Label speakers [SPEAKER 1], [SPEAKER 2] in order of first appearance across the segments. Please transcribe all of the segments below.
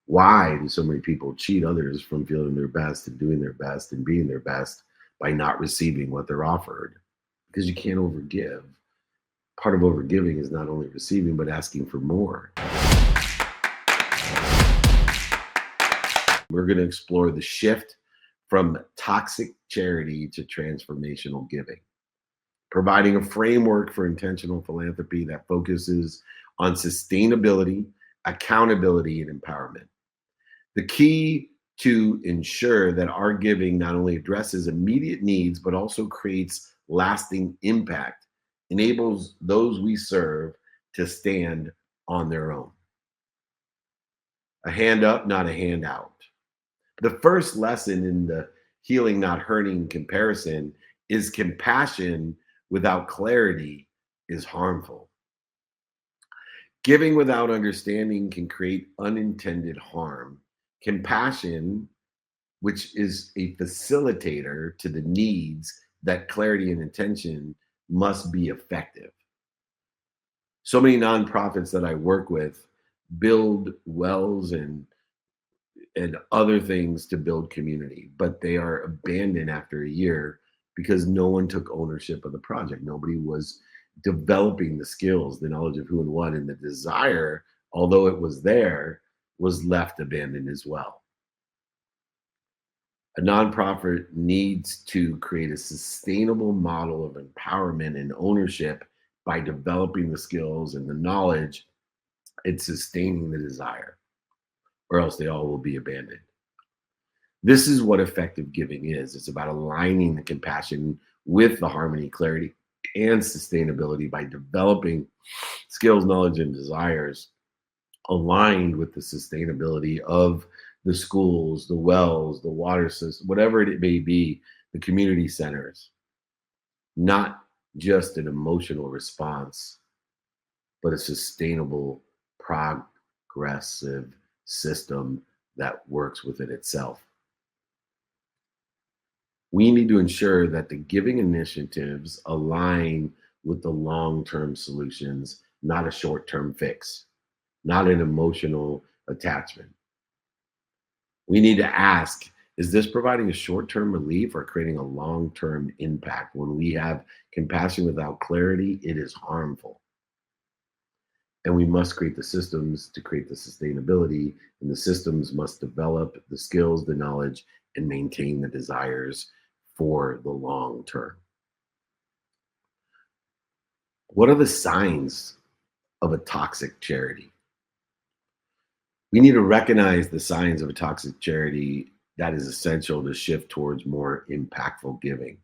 [SPEAKER 1] Why do so many people cheat others from feeling their best and doing their best and being their best by not receiving what they're offered? Because you can't overgive. Part of overgiving is not only receiving, but asking for more. We're going to explore the shift from toxic charity to transformational giving, providing a framework for intentional philanthropy that focuses on sustainability, accountability, and empowerment. The key to ensure that our giving not only addresses immediate needs, but also creates lasting impact, enables those we serve to stand on their own. A hand up, not a handout. The first lesson in the healing, not hurting comparison is compassion without clarity is harmful. Giving without understanding can create unintended harm. Compassion, which is a facilitator to the needs, that clarity and intention must be effective. So many nonprofits that I work with build wells and other things to build community, but they are abandoned after a year because no one took ownership of the project. Nobody was developing the skills, the knowledge of who and what, and the desire, although it was there, was left abandoned as well. A nonprofit needs to create a sustainable model of empowerment and ownership by developing the skills and the knowledge and sustaining the desire, or else they all will be abandoned. This is what effective giving is. It's about aligning the compassion with the harmony, clarity, and sustainability by developing skills, knowledge, and desires aligned with the sustainability of the schools, the wells, the water system, whatever it may be, the community centers. Not just an emotional response, but a sustainable, progressive system that works within itself. We need to ensure that the giving initiatives align with the long-term solutions, not a short-term fix, not an emotional attachment. We need to ask, is this providing a short-term relief or creating a long-term impact? When we have compassion without clarity, it is harmful. And we must create the systems to create the sustainability, and the systems must develop the skills, the knowledge, and maintain the desires for the long term. What are the signs of a toxic charity? We need to recognize the signs of a toxic charity that is essential to shift towards more impactful giving.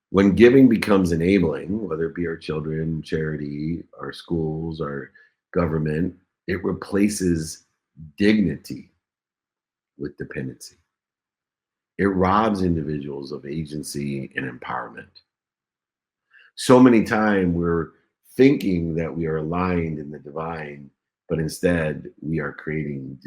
[SPEAKER 1] When giving becomes enabling, whether it be our children, charity, our schools, our government, it replaces dignity with dependency. It robs individuals of agency and empowerment. So many times we're thinking that we are aligned in the divine, but instead we are creating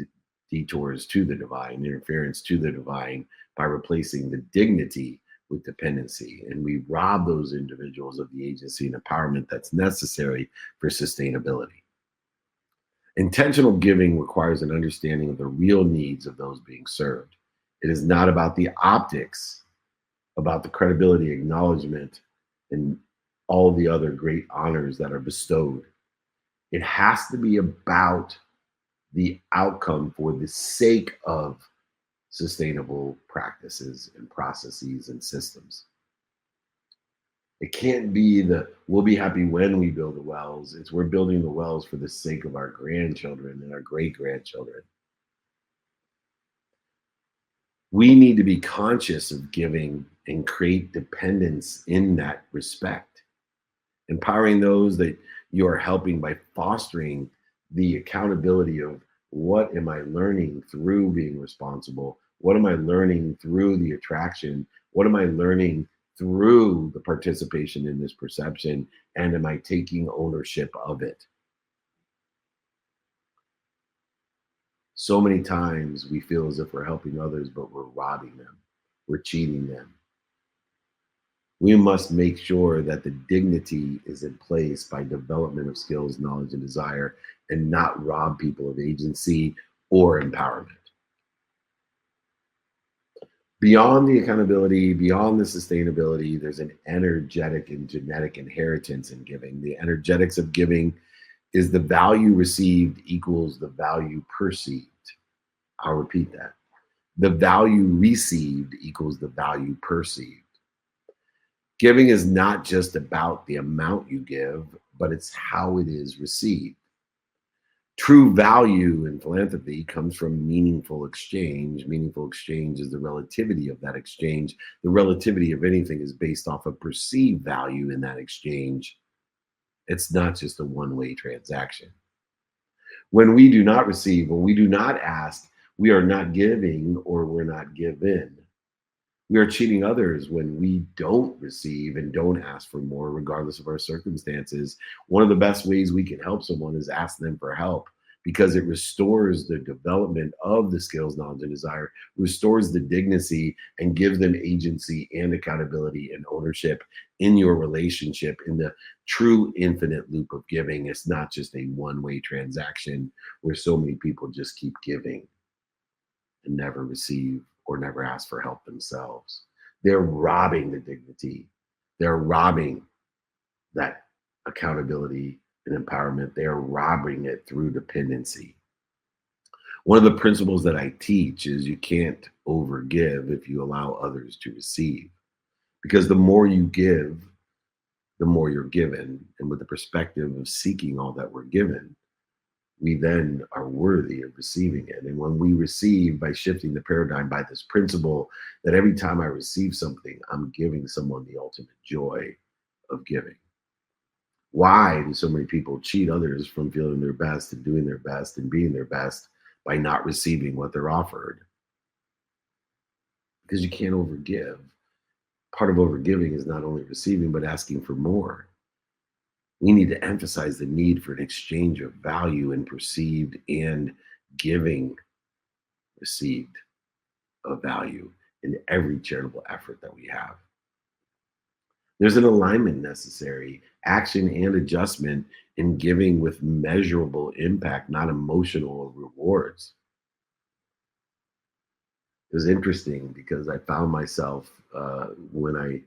[SPEAKER 1] detours to the divine, interference to the divine by replacing the dignity with dependency. And we rob those individuals of the agency and empowerment that's necessary for sustainability. Intentional giving requires an understanding of the real needs of those being served. It is not about the optics, about the credibility, acknowledgement, and all the other great honors that are bestowed. It has to be about the outcome for the sake of sustainable practices and processes and systems. It can't be we'll be happy when we build the wells. It's we're building the wells for the sake of our grandchildren and our great grandchildren. We need to be conscious of giving and create dependence in that respect. Empowering those that you are helping by fostering the accountability of what am I learning through being responsible? What am I learning through the attraction? What am I learning through the participation in this perception? And am I taking ownership of it? So many times we feel as if we're helping others, but we're robbing them. We're cheating them. We must make sure that the dignity is in place by development of skills, knowledge, and desire, and not rob people of agency or empowerment. Beyond the accountability, beyond the sustainability, there's an energetic and genetic inheritance in giving. The energetics of giving is the value received equals the value perceived. I'll repeat that. The value received equals the value perceived. Giving is not just about the amount you give, but it's how it is received. True value in philanthropy comes from meaningful exchange. Meaningful exchange is the relativity of that exchange. The relativity of anything is based off of perceived value in that exchange. It's not just a one-way transaction. When we do not receive, when we do not ask, we are not giving or we're not given. We are cheating others when we don't receive and don't ask for more, regardless of our circumstances. One of the best ways we can help someone is ask them for help because it restores the development of the skills, knowledge, and desire, restores the dignity, and gives them agency and accountability and ownership in your relationship in the true infinite loop of giving. It's not just a one way transaction where so many people just keep giving and never receive or never ask for help themselves. They're robbing the dignity. They're robbing that accountability and empowerment. They're robbing it through dependency. One of the principles that I teach is you can't overgive if you allow others to receive. Because the more you give, the more you're given. And with the perspective of seeking all that we're given, we then are worthy of receiving it. And when we receive by shifting the paradigm by this principle that every time I receive something, I'm giving someone the ultimate joy of giving. Why do so many people cheat others from feeling their best and doing their best and being their best by not receiving what they're offered? Because you can't overgive. Part of overgiving is not only receiving, but asking for more. We need to emphasize the need for an exchange of value and perceived and giving received of value in every charitable effort that we have. There's an alignment necessary, action and adjustment in giving with measurable impact, not emotional rewards. It was interesting because I found myself when I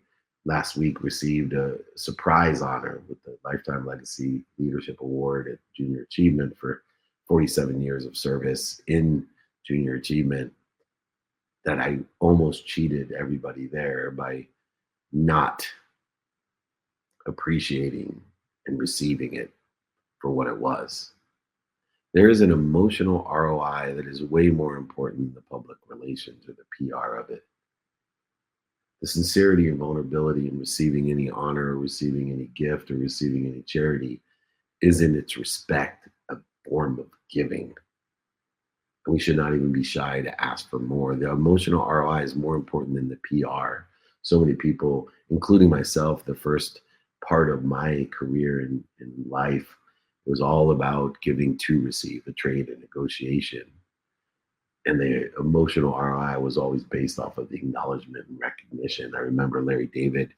[SPEAKER 1] last week received a surprise honor with the Lifetime Legacy Leadership Award at Junior Achievement for 47 years of service in Junior Achievement, that I almost cheated everybody there by not appreciating and receiving it for what it was. There is an emotional ROI that is way more important than the public relations or the PR of it. The sincerity and vulnerability in receiving any honor or receiving any gift or receiving any charity is in its respect a form of giving. And we should not even be shy to ask for more. The emotional ROI is more important than the PR. So many people, including myself, the first part of my career in life was all about giving to receive, the trade and negotiation. And the emotional ROI was always based off of the acknowledgement and recognition. I remember Larry David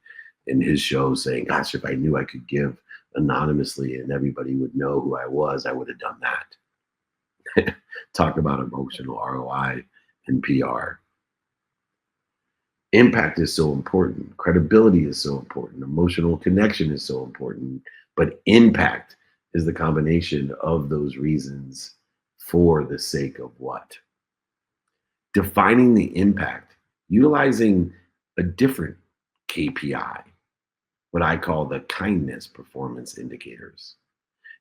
[SPEAKER 1] in his show saying, "Gosh, if I knew I could give anonymously and everybody would know who I was, I would have done that." Talk about emotional ROI and PR. Impact is so important. Credibility is so important. Emotional connection is so important. But impact is the combination of those reasons for the sake of what? Defining the impact, utilizing a different KPI, what I call the kindness performance indicators.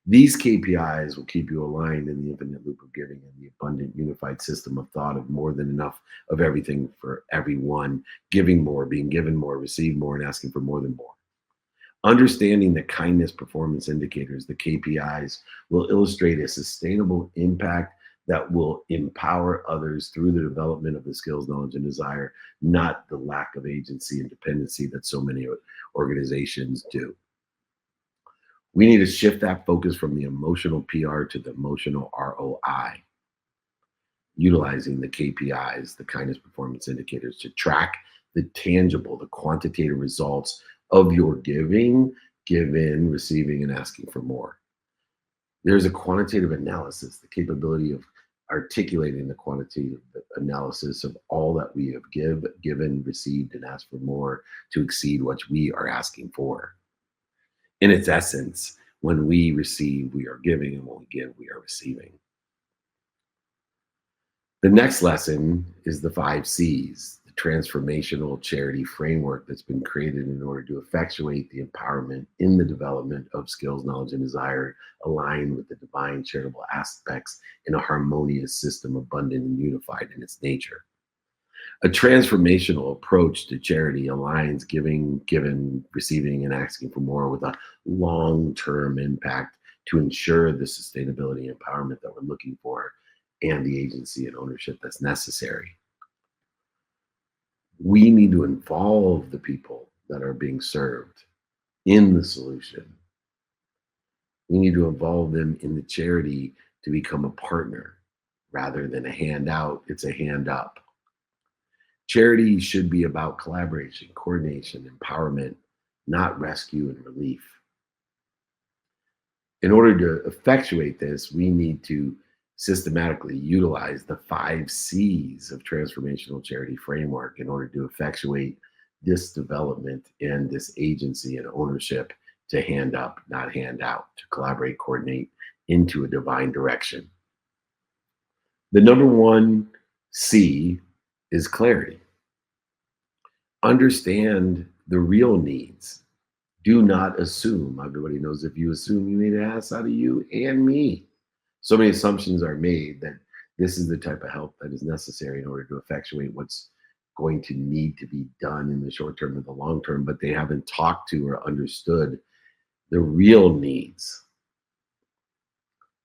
[SPEAKER 1] These KPIs will keep you aligned in the infinite loop of giving and the abundant unified system of thought of more than enough of everything for everyone, giving more, being given more, receive more, and asking for more than more. Understanding the kindness performance indicators, the KPIs, will illustrate a sustainable impact that will empower others through the development of the skills, knowledge, and desire, not the lack of agency and dependency that so many organizations do. We need to shift that focus from the emotional PR to the emotional ROI, utilizing the KPIs, the kindness performance indicators, to track the tangible, the quantitative results of your giving, given, receiving, and asking for more. There's a quantitative analysis, the capability of articulating the quantitative analysis of all that we have given, received, and asked for more to exceed what we are asking for. In its essence, when we receive, we are giving, and when we give, we are receiving. The next lesson is the 5 C's, the transformational charity framework that's been created in order to effectuate the empowerment in the development of skills, knowledge, and desire aligned with the divine charitable aspects in a harmonious system, abundant and unified in its nature. A transformational approach to charity aligns giving, given, receiving, and asking for more with a long term impact to ensure the sustainability and empowerment that we're looking for and the agency and ownership that's necessary. We need to involve the people that are being served in the solution. We need to involve them in the charity to become a partner rather than a handout. It's a hand up. Charity should be about collaboration, coordination, empowerment, not rescue and relief. In order to effectuate this, we need to systematically utilize the 5 C's of transformational charity framework in order to effectuate this development and this agency and ownership to hand up, not hand out, to collaborate, coordinate into a divine direction. The number 1 C is clarity. Understand the real needs. Do not assume. Everybody knows if you assume, you made an ass out of you and me. So many assumptions are made that this is the type of help that is necessary in order to effectuate what's going to need to be done in the short term or the long term, but they haven't talked to or understood the real needs.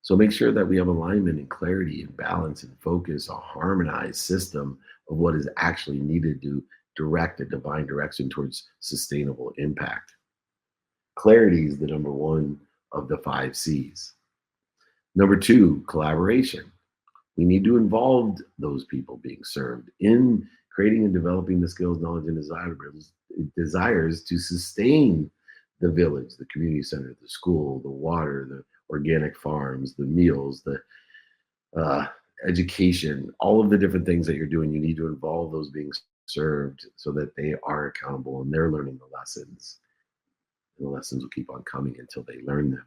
[SPEAKER 1] So make sure that we have alignment and clarity and balance and focus, a harmonized system of what is actually needed to direct a divine direction towards sustainable impact. Clarity is the number 1 of the 5 C's. Number 2, collaboration. We need to involve those people being served in creating and developing the skills, knowledge, and desires to sustain the village, the community center, the school, the water, the organic farms, the meals, the education, all of the different things that you're doing. You need to involve those being served so that they are accountable and they're learning the lessons. And the lessons will keep on coming until they learn them.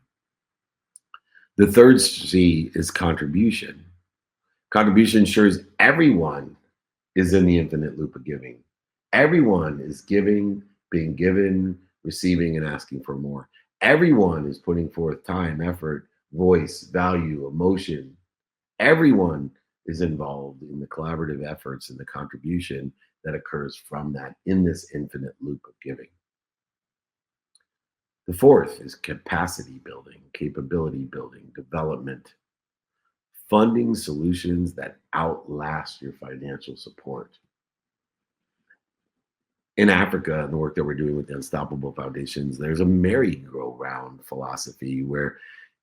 [SPEAKER 1] The third C is contribution. Contribution ensures everyone is in the infinite loop of giving. Everyone is giving, being given, receiving, and asking for more. Everyone is putting forth time, effort, voice, value, emotion. Everyone is involved in the collaborative efforts and the contribution that occurs from that in this infinite loop of giving. The fourth is capacity building, capability building, development, funding solutions that outlast your financial support. In Africa, and the work that we're doing with the Unstoppable Foundations, there's a merry-go-round philosophy where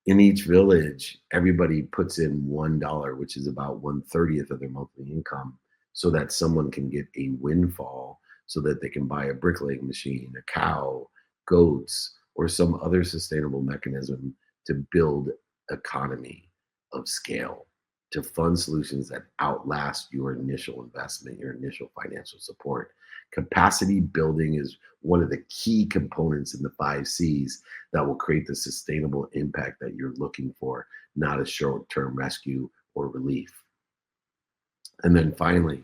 [SPEAKER 1] in each village, everybody puts in $1, which is about 1/30th of their monthly income, so that someone can get a windfall so that they can buy a bricklaying machine, a cow, goats, or some other sustainable mechanism to build economy of scale, to fund solutions that outlast your initial investment, your initial financial support. Capacity building is one of the key components in the 5 C's that will create the sustainable impact that you're looking for, not a short-term rescue or relief. And then finally,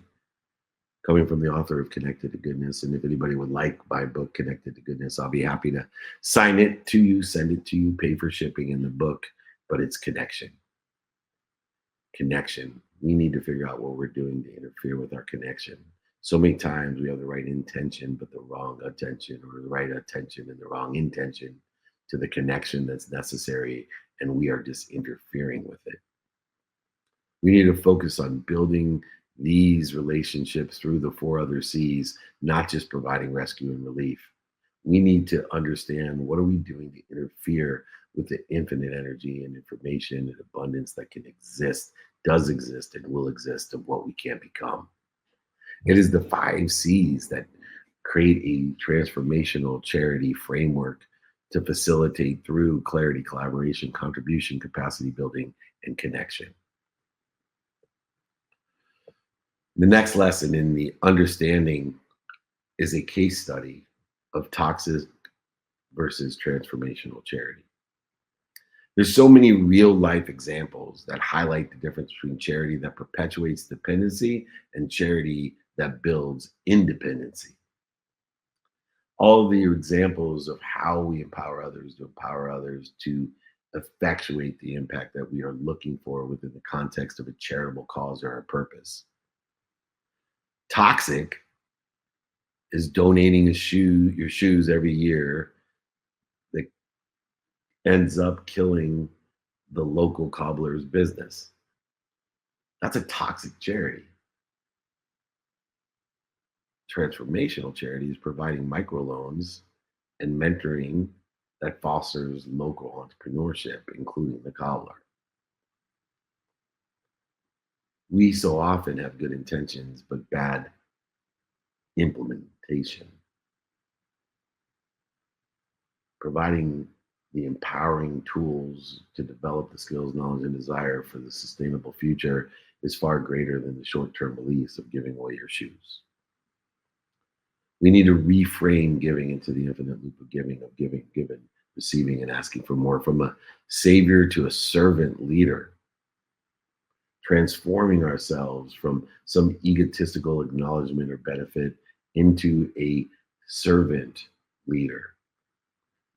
[SPEAKER 1] coming from the author of Connected to Goodness, and if anybody would like my book, Connected to Goodness, I'll be happy to sign it to you, send it to you, pay for shipping in the book, but it's connection. Connection. We need to figure out what we're doing to interfere with our connection. So many times we have the right intention, but the wrong attention, or the right attention and the wrong intention to the connection that's necessary, and we are just interfering with it. We need to focus on building these relationships through the 4 other C's, not just providing rescue and relief. We need to understand, what are we doing to interfere with the infinite energy and information and abundance that can exist, does exist, and will exist of what we can become. It is the 5 C's that create a transformational charity framework to facilitate through clarity, collaboration, contribution, capacity building, and connection. The next lesson in the understanding is a case study of toxic versus transformational charity. There's so many real life examples that highlight the difference between charity that perpetuates dependency and charity that builds independency. All of the examples of how we empower others to effectuate the impact that we are looking for within the context of a charitable cause or a purpose. Toxic is donating your shoes every year that ends up killing the local cobbler's business. That's a toxic charity. Transformational charity is providing microloans and mentoring that fosters local entrepreneurship, including the cobbler. We so often have good intentions, but bad implementation. Providing the empowering tools to develop the skills, knowledge, and desire for the sustainable future is far greater than the short term release of giving away your shoes. We need to reframe giving into the infinite loop of giving, given, receiving, and asking for more, from a savior to a servant leader, transforming ourselves from some egotistical acknowledgement or benefit into a servant leader,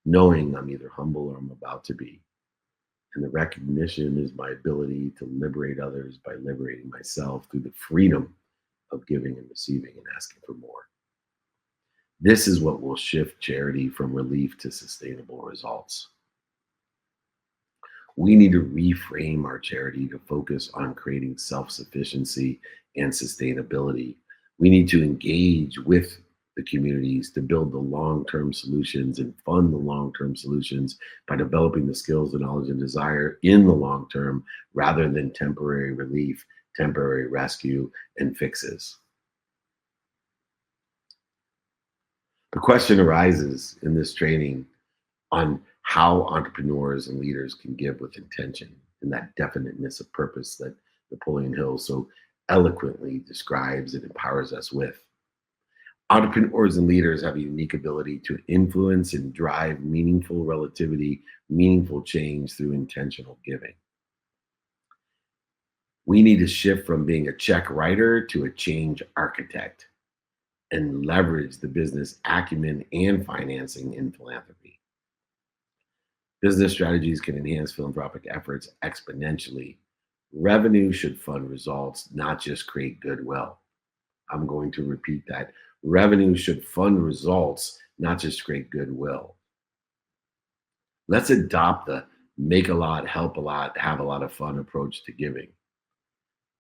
[SPEAKER 1] knowing I'm either humble or I'm about to be. And the recognition is my ability to liberate others by liberating myself through the freedom of giving and receiving and asking for more. This is what will shift charity from relief to sustainable results. We need to reframe our charity to focus on creating self sufficiency and sustainability. We need to engage with the communities to build the long term solutions and fund the long term solutions by developing the skills, the knowledge, and desire in the long term rather than temporary relief, temporary rescue, and fixes. The question arises in this training on how entrepreneurs and leaders can give with intention and that definiteness of purpose that Napoleon Hill so eloquently describes and empowers us with. Entrepreneurs and leaders have a unique ability to influence and drive meaningful relativity, meaningful change through intentional giving. We need to shift from being a check writer to a change architect and leverage the business acumen and financing in philanthropy. Business strategies can enhance philanthropic efforts exponentially. Revenue should fund results, not just create goodwill. I'm going to repeat that. Revenue should fund results, not just create goodwill. Let's adopt the make a lot, help a lot, have a lot of fun approach to giving.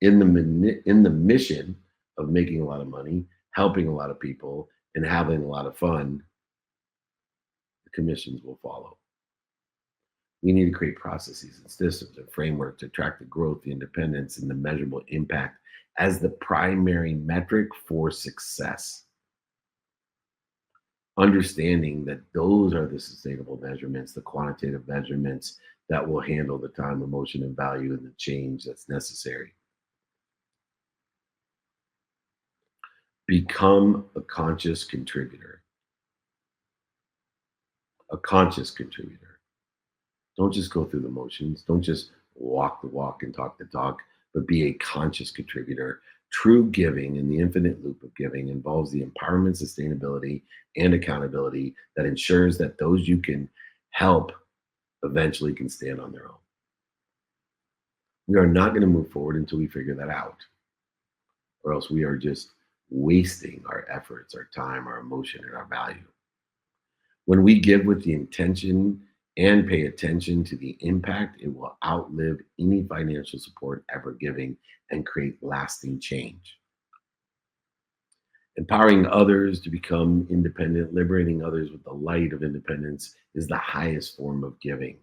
[SPEAKER 1] In the mission of making a lot of money, helping a lot of people, and having a lot of fun, the commissions will follow. We need to create processes and systems and framework to track the growth, the independence, and the measurable impact as the primary metric for success. Understanding that those are the sustainable measurements, the quantitative measurements that will handle the time, emotion, and value and the change that's necessary. Become a conscious contributor. A conscious contributor. Don't just go through the motions. Don't just walk the walk and talk the talk, but be a conscious contributor. True giving in the infinite loop of giving involves the empowerment, sustainability, and accountability that ensures that those you can help eventually can stand on their own. We are not going to move forward until we figure that out, or else we are just wasting our efforts, our time, our emotion, and our value. When we give with the intention and pay attention to the impact, it will outlive any financial support ever giving and create lasting change. Empowering others to become independent, liberating others with the light of independence is the highest form of giving.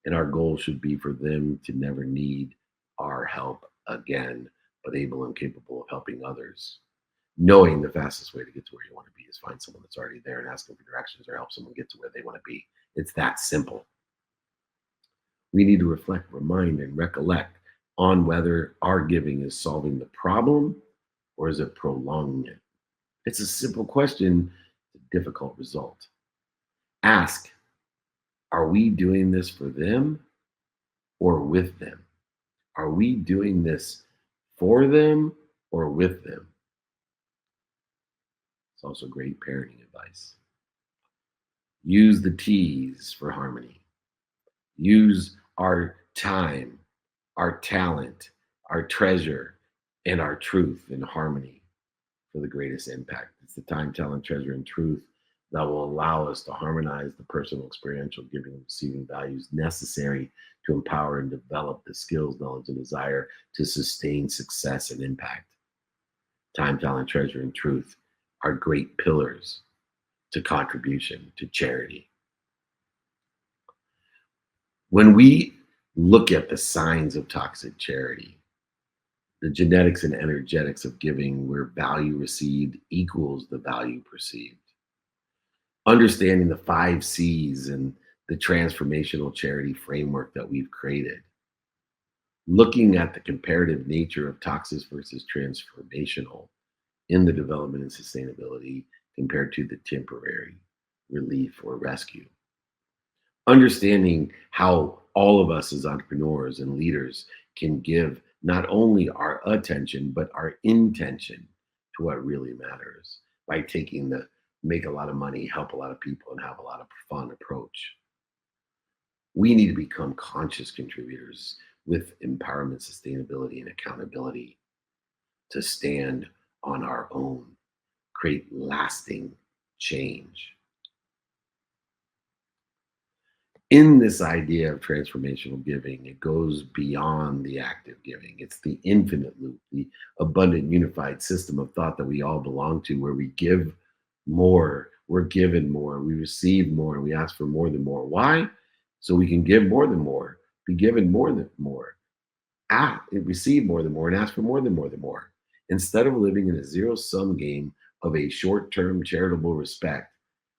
[SPEAKER 1] And our goal should be for them to never need our help again, but able and capable of helping others. Knowing the fastest way to get to where you want to be is find someone that's already there and ask them for directions or help someone get to where they want to be. It's that simple. We need to reflect, remind, and recollect on whether our giving is solving the problem or is it prolonging it? It's a simple question, a difficult result. Ask, are we doing this for them or with them? Are we doing this for them or with them? It's also great parenting advice. Use the T's for harmony. Use our time, our talent, our treasure, and our truth in harmony for the greatest impact. It's the time, talent, treasure, and truth that will allow us to harmonize the personal, experiential, giving and receiving values necessary to empower and develop the skills, knowledge, and desire to sustain success and impact. Time, talent, treasure, and truth are great pillars to contribution, to charity. When we look at the signs of toxic charity, the genetics and energetics of giving, where value received equals the value perceived. Understanding the 5 C's and the transformational charity framework that we've created. Looking at the comparative nature of toxic versus transformational in the development and sustainability compared to the temporary relief or rescue. Understanding how all of us as entrepreneurs and leaders can give not only our attention, but our intention to what really matters by taking the make a lot of money, help a lot of people, and have a lot of fun approach. We need to become conscious contributors with empowerment, sustainability, and accountability to stand on our own, create lasting change. In this idea of transformational giving, it goes beyond the active giving. It's the infinite loop, the abundant unified system of thought that we all belong to, where we give more, we're given more, we receive more, and we ask for more than more. Why? So we can give more than more, be given more than more, receive more than more, and ask for more than more than more. Instead of living in a zero sum game of a short term charitable respect,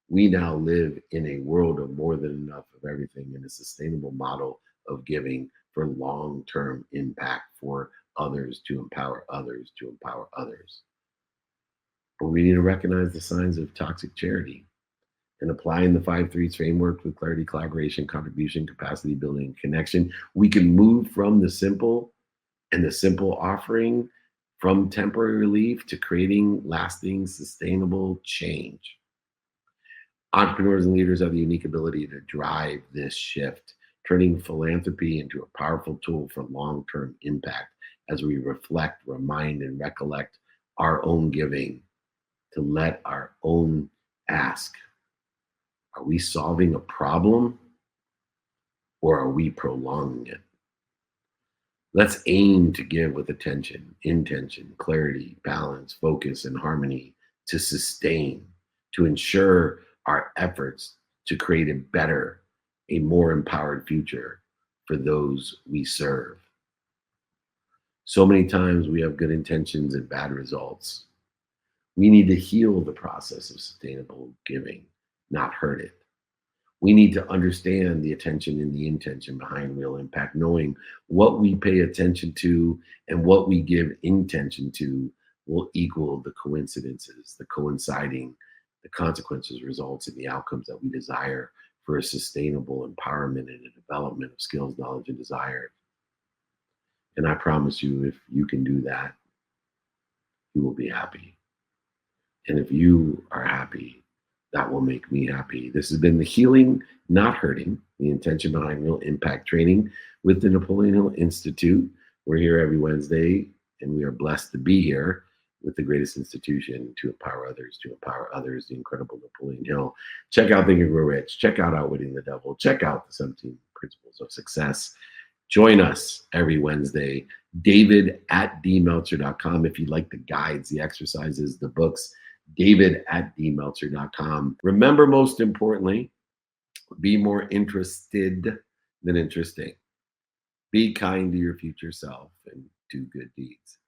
[SPEAKER 1] we now live in a world of more than enough of everything, in a sustainable model of giving for long term impact for others, to empower others, to empower others. But we need to recognize the signs of toxic charity and applying the 5 Threes framework with clarity, collaboration, contribution, capacity building, and connection. We can move from the simple and the simple offering, from temporary relief to creating lasting, sustainable change. Entrepreneurs and leaders have the unique ability to drive this shift, turning philanthropy into a powerful tool for long term impact as we reflect, remind, and recollect our own giving, to let our own ask, are we solving a problem or are we prolonging it? Let's aim to give with attention, intention, clarity, balance, focus, and harmony to sustain, to ensure our efforts to create a better, a more empowered future for those we serve. So many times we have good intentions and bad results. We need to heal the process of sustainable giving, not hurt it. We need to understand the attention and the intention behind real impact, knowing what we pay attention to and what we give intention to will equal the coincidences, the coinciding, the consequences, results, and the outcomes that we desire for a sustainable empowerment and a development of skills, knowledge, and desire. And I promise you, if you can do that, you will be happy. And if you are happy, that will make me happy. This has been the Healing, Not Hurting, the intention behind real impact training with the Napoleon Hill Institute. We're here every Wednesday, and we are blessed to be here with the greatest institution to empower others, the incredible Napoleon Hill. Check out Think and Grow Rich. Check out Outwitting the Devil. Check out the 17 Principles of Success. Join us every Wednesday. David@dmeltzer.com if you like the guides, the exercises, the books. David@dmeltzer.com. Remember, most importantly, be more interested than interesting. Be kind to your future self and do good deeds.